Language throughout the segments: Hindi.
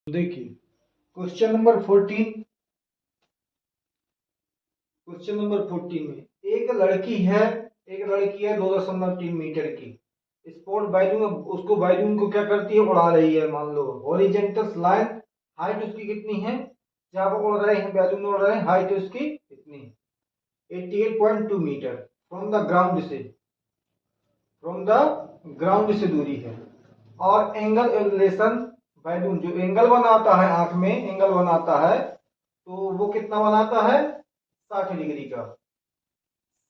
देखिए क्वेश्चन नंबर 14। क्वेश्चन नंबर 14 में एक लड़की है 2.3 मीटर की। स्पोर्ट बैलून, उसको बैलून को क्या करती है, उड़ा रही है। मान लो हॉरिजेंटल लाइन, हाइट उसकी कितनी है, जहां पर उड़ रहे हैं बैलून उड़ रहे हैं, हाइट उसकी कितनी है 88.2 मीटर फ्रॉम द ग्राउंड से, दूरी है। और एंगल एलिवेशन, बैलून जो एंगल बनाता है, आंख में एंगल बनाता है, तो वो कितना बनाता है 60 डिग्री का।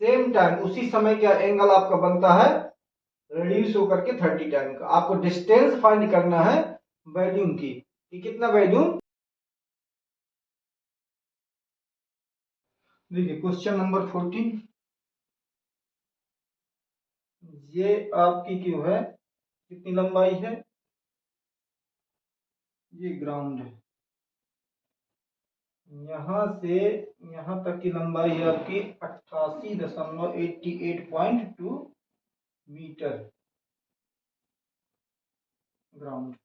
सेम टाइम उसी समय क्या एंगल आपका बनता है, रिड्यूस होकर के 30 टाइम का। आपको डिस्टेंस फाइंड करना है बैलून की कि कितना बैलून। देखिए क्वेश्चन नंबर 14, ये आपकी क्यों है, कितनी लंबाई है, ये ग्राउंड है, यहां से यहां तक की लंबाई है आपकी 88.2 मीटर ग्राउंड।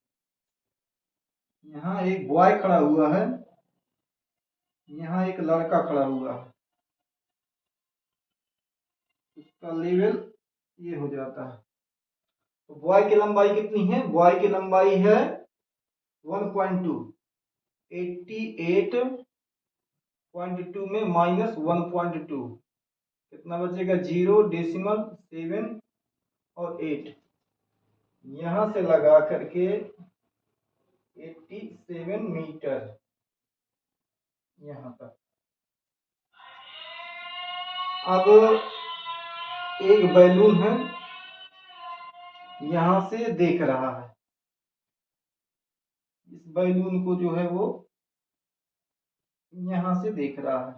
यहाँ एक बॉय खड़ा हुआ है, यहाँ एक लड़का खड़ा हुआ है, उसका लेवल ये हो जाता है। तो बॉय की लंबाई कितनी है, बॉय की लंबाई है 1.2, 88.2 में माइनस 1.2 कितना बचेगा, 0.7 और 8, यहां से लगा करके 87 मीटर यहां तक। अब एक बैलून है, यहां से देख रहा है, इस बैलून को जो है वो यहां से देख रहा है।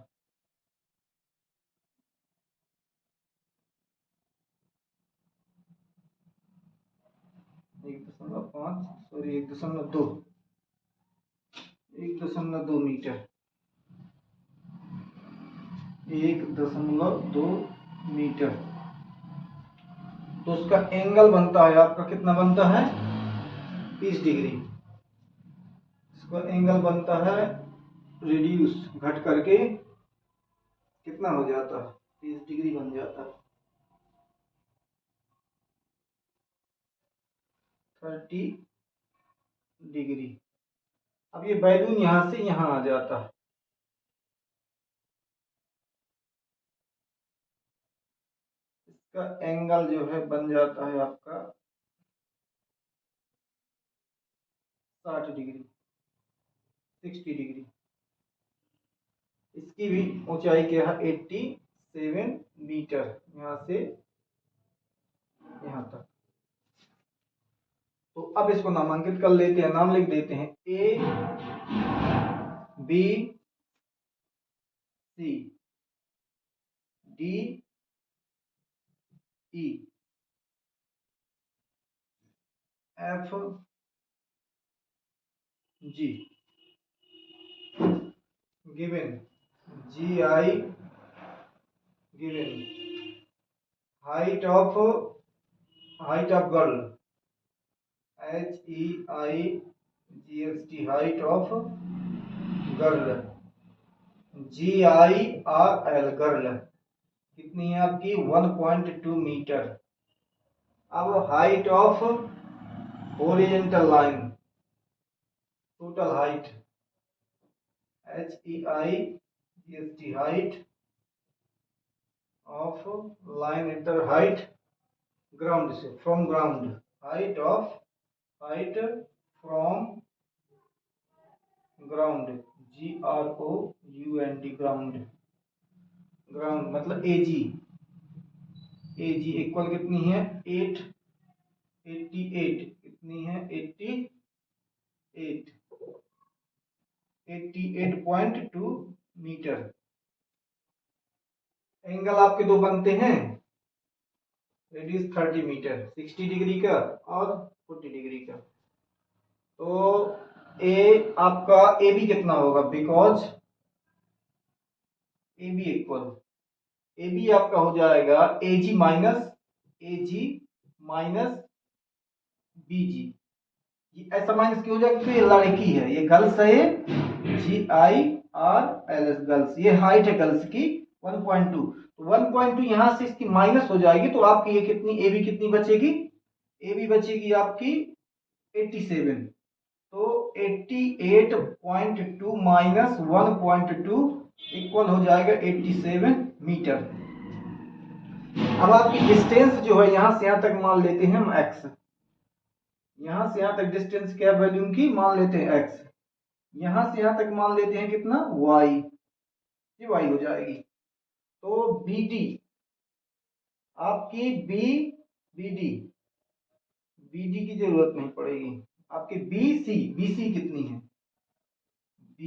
एक दशमलव पांच, सॉरी 1.2, 1.2 मीटर, 1.2 मीटर। तो उसका एंगल बनता है आपका, कितना बनता है 30 डिग्री। इसका एंगल बनता है रिड्यूस, घट करके कितना हो जाता है 30 डिग्री बन जाता है, 30 डिग्री। अब ये बैलून यहां से यहां आ जाता है, इसका एंगल जो है बन जाता है आपका 60 डिग्री, 60 डिग्री। इसकी भी ऊंचाई क्या है 87 मीटर, यहां से यहां तक। तो अब इसको नामांकित कर लेते हैं, नाम लिख देते हैं A B C D E F G. Given G I, given height of girl, HEIGST, height of girl, GIRL, girl कितनी है आपकी 1.2 मीटर। अब height of horizontal line, total height, HEIGST, height of line inter height ground से, from ground, height from ground, GROUND, ground, ground मतलब एजी इक्वल कितनी है 88, कितनी है 88.2 मीटर। एंगल आपके दो बनते हैं, रेडियस 30 मीटर, 60 डिग्री का और 40 डिग्री का। तो ए आपका ए बी कितना होगा, because A B equal, A B आपका हो जाएगा ए जी माइनस बीजी, ये ऐसा माइनस क्यों हो जाएगा क्योंकि ये लड़की है, ये गर्ल्स है, ये GIRLS गर्ल्स, ये हाइट है गर्ल्स की 1.2, तो 1.2 यहां से इसकी माइनस हो जाएगी, तो आपकी ये कितनी AB कितनी बचेगी, AB बचेगी आपकी 87, तो 88.2 माइनस 1.2 इक्वल हो जाएगा 87 मीटर। अब आपकी डिस्टेंस जो है यहां से यहां तक मान लेते हैं हम x, यहां से यहां तक डिस्टेंस क्या वॉल्यूम की मान लेते हैं x, यहां से यहां तक मान लेते हैं कितना y, ये y हो जाएगी। तो BD आपकी BD की जरूरत नहीं पड़ेगी, आपकी BC कितनी है, B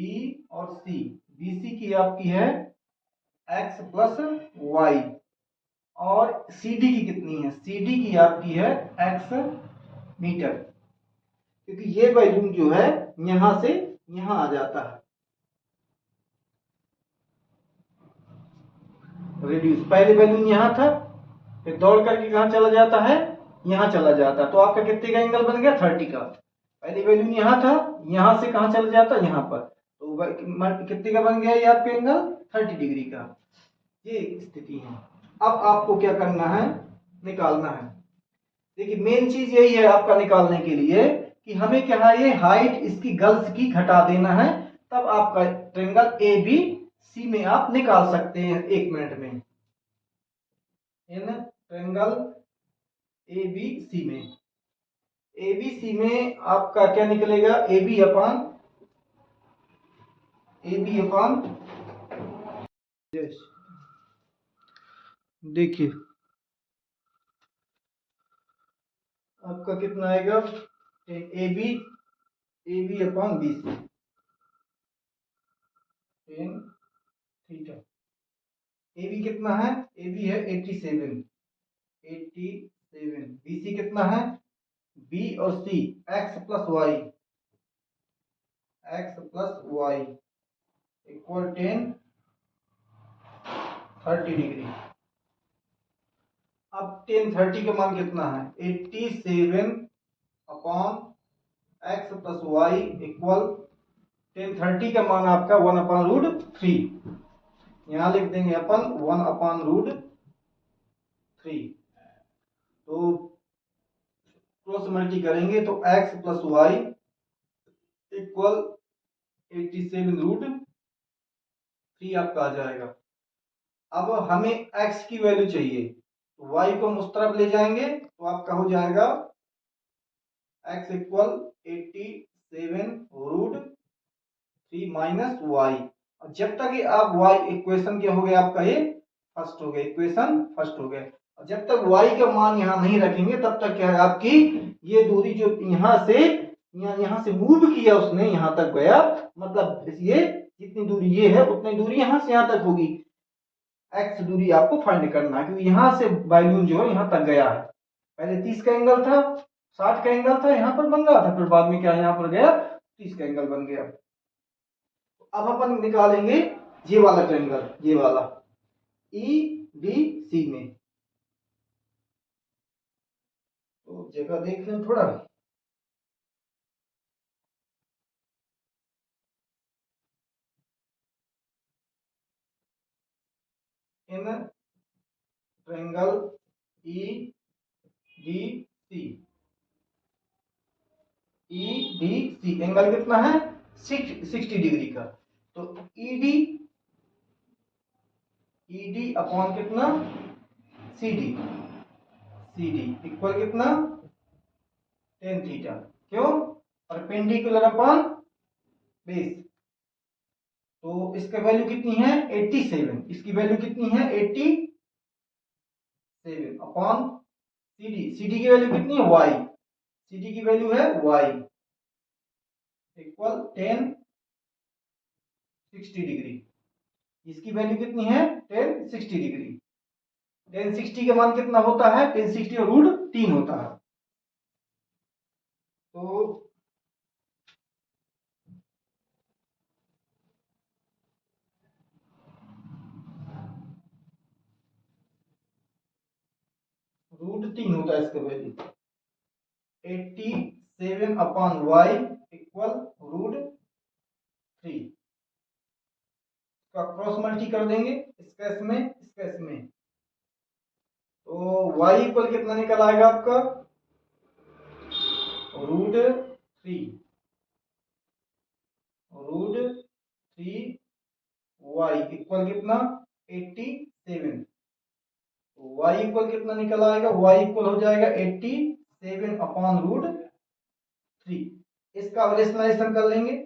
और C, BC की आपकी है x प्लस y, और CD की कितनी है, CD की आपकी है x मीटर, क्योंकि ये वैल्यूम जो है यहां से यहां आ जाता है, रिड्यूस पहले वैल्यूम यहां था, फिर दौड़ करके कहां चला जाता है, यहां चला जाता है, तो आपका कितने का एंगल बन गया 30 का, पहले वैल्यूम यहां था, यहां से कहां चला जाता यहां पर, तो कितने का बन गया ये आपका एंगल 30 डिग्री का, ये स्थिति है। अब आपको क्या करना है, निकालना है, देखिए मेन चीज यही है आपका निकालने के लिए कि हमें क्या है, ये हाइट इसकी गर्ल्स की घटा देना है, तब आपका ट्रायंगल ABC में आप निकाल सकते हैं 1 मिनट में, इन ट्रायंगल ABC में आपका क्या निकलेगा, AB अपान देखिए आपका कितना आएगा, AB अपान BC, टेन थीटा, AB कितना है, AB है 87, BC कितना है, B और C x plus y equal 10 30 डिग्री। अब 10 30 का मान कितना है, 87 upon x plus y equal 10 30 का मान आपका 1/√3, यहां लिख देंगे अपन 1/√3, तो क्रॉस मल्टी करेंगे तो x प्लस वाई इक्वल 87√3 आपका आ जाएगा। अब हमें x की वैल्यू चाहिए, तो y को हम उस तरफ ले जाएंगे तो आपका हो जाएगा x इक्वल 87√3 माइनस वाई, जब तक ये आप y इक्वेशन क्या हो गया आपका, ये फर्स्ट हो गया, इक्वेशन फर्स्ट हो गया, और जब तक y का मान यहां नहीं रखेंगे तब तक क्या है आपकी ये दूरी जो यहां से मूव किया उसने यहां तक गया, मतलब ये जितनी दूरी ये है उतनी दूरी यहां से यहां तक होगी, x दूरी आपको फाइंड करना है, क्योंकि यहां से वॉल्यूम जो है यहां तक गया है, पहले 30 का एंगल था, 60 का एंगल था यहां पर बन रहा था, फिर बाद में क्या यहां पर गया 30 का एंगल बन गया। अब अपन निकालेंगे ये वाला ट्रायंगल, ये वाला EDC में, तो जगह देख लें थोड़ा, इन ट्रायंगल EDC एंगल कितना है 60 डिग्री का, तो ED अपॉन कितना CD इक्वल कितना 10 थीटा, क्यों परपेंडिकुलर अपॉन बेस, तो इसका वैल्यू कितनी है 87, इसकी वैल्यू कितनी है 87 अपॉन CD की वैल्यू कितनी है y, CD की वैल्यू है y इक्वल 10 60 डिग्री, इसकी वैल्यू कितनी है 10 60 डिग्री, 10 60 का मान कितना होता है 10 60 और √3 होता है, तो √3 होता है इसका वैल्यू, 7 अपॉन वाई इक्वल √3। इसका क्रॉस मल्टी कर देंगे इस केस में इस केस में, तो y इक्वल कितना निकल आएगा आपका √3 y इक्वल कितना 87। तो y इक्वल कितना निकल आएगा, y इक्वल हो जाएगा 87 अपॉन √3। इसका रेशनलाइजेशन कर लेंगे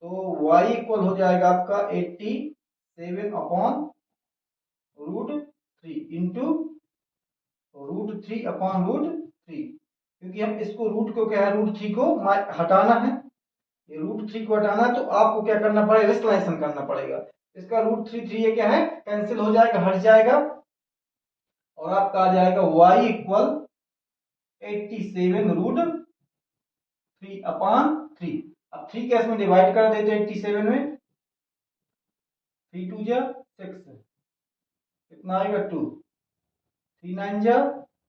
तो y इक्वल हो जाएगा आपका 87 अपॉन √3 इंटू √3 अपॉन √3, क्योंकि हम इसको रूट को क्या है √3 को हटाना है, ये √3 को हटाना है, तो आपको क्या करना पड़ेगा, रेशनलाइजेशन करना पड़ेगा। इसका √3 ये क्या है कैंसिल हो जाएगा, हट जाएगा, और आपका आ जाएगा y इक्वल 87 √3 अपॉन 3। अब 3 केस में डिवाइड कर देते हैं 87 में, 3 2 जा 6, कितना आएगा 2, 3 9 जा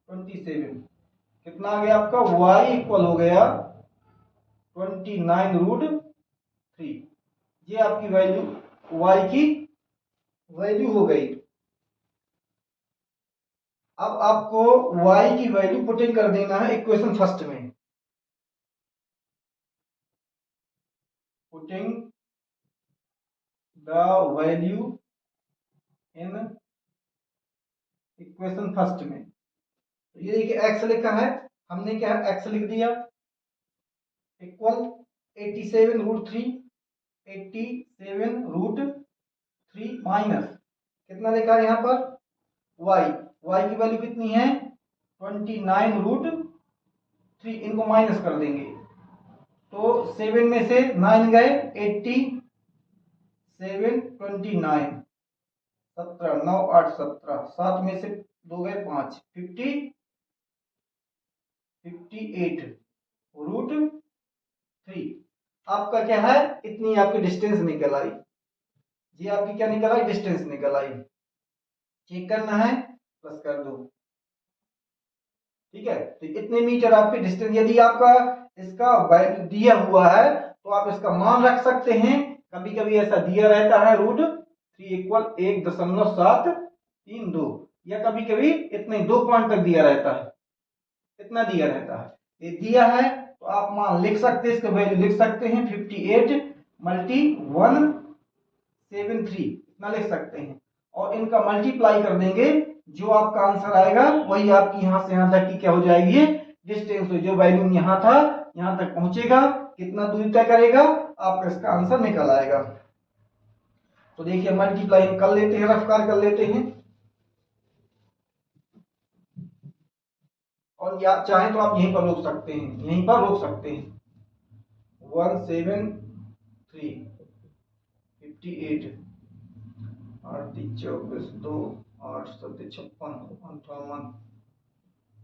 27, कितना आ गया आपका y इक्वल हो गया 29 √3। ये आपकी वैल्यू y की वैल्यू हो गई। अब आपको y की वैल्यू पुटिंग कर देना है इक्वेशन फर्स्ट में, putting the value in equation first में। तो ये देखिए x लिखा है, हमने क्या है x लिख दिया इक्वल 87 √3, 87 √3 माइनस कितना लिखा है यहाँ पर y की वैल्यू कितनी है 29 √3, इनको माइनस कर देंगे तो 7 में से 9 गए 87 29 17 9 8 17, 7 में से 2 गए 5 58 √3। आपका क्या है इतनी आपकी डिस्टेंस निकल आई, ये आपकी क्या निकल आई डिस्टेंस निकल आई। चेक करना है प्लस कर दो, ठीक है। तो इतने मीटर आपकी डिस्टेंस, यदि आपका इसका वैल्यू दिया हुआ है तो आप इसका मान रख सकते हैं, कभी कभी ऐसा दिया रहता है √3 इक्वल 1.732, या कभी कभी इतने 2 पॉइंट तक दिया रहता है, इतना दिया रहता है। ये दिया है तो आप मान लिख सकते हैं, इसका वैल्यू लिख सकते हैं 58 मल्टी 173, इतना लिख सकते हैं, और इनका मल्टीप्लाई कर देंगे, जो आपका आंसर आएगा वही आपकी यहां से यहां तक की क्या हो जाएगी डिस्टेंस, जो वैल्यू यहां था यहां तक पहुंचेगा, कितना दूरी तय करेगा, आपका इसका आंसर निकल आएगा। तो देखिए मल्टीप्लाई कर लेते हैं, रफ्कार कर लेते हैं, और या चाहे तो आप यहीं पर रोक सकते हैं, यहीं पर रोक सकते हैं। 173 58 8 24 2 8 7 56 58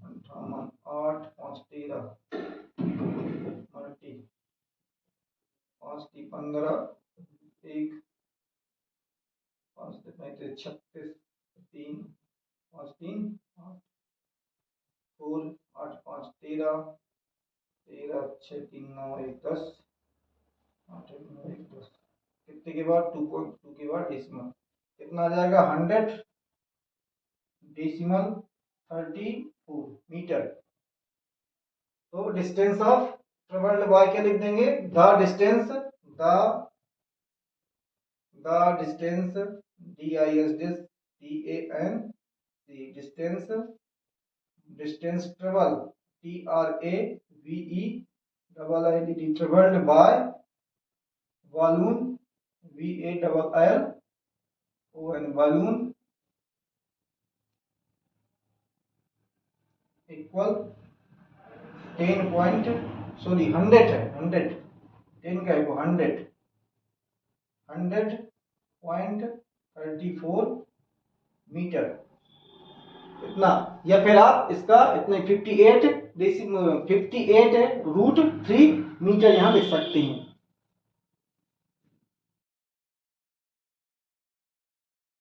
58 8 5 13 मल्टी 5 15 1 5 35 36 3 5 3 8 4 8 5 13 13 6 3 9 1 10 8 9 1 10, कितने के बाद 2.2 के बाद डेसिमल, कितना आ जाएगा 100 डेसिमल 34 मीटर। तो डिस्टेंस ऑफ ट्रेवल्ड बाय क्या लिख देंगे, the distance distance travel travelled by balloon balloon equal 100 है 100 10 का इक्वल 100.34 मीटर इतना, या फिर आप इसका इतने 58 √3 मीटर यहां लिख सकते हैं।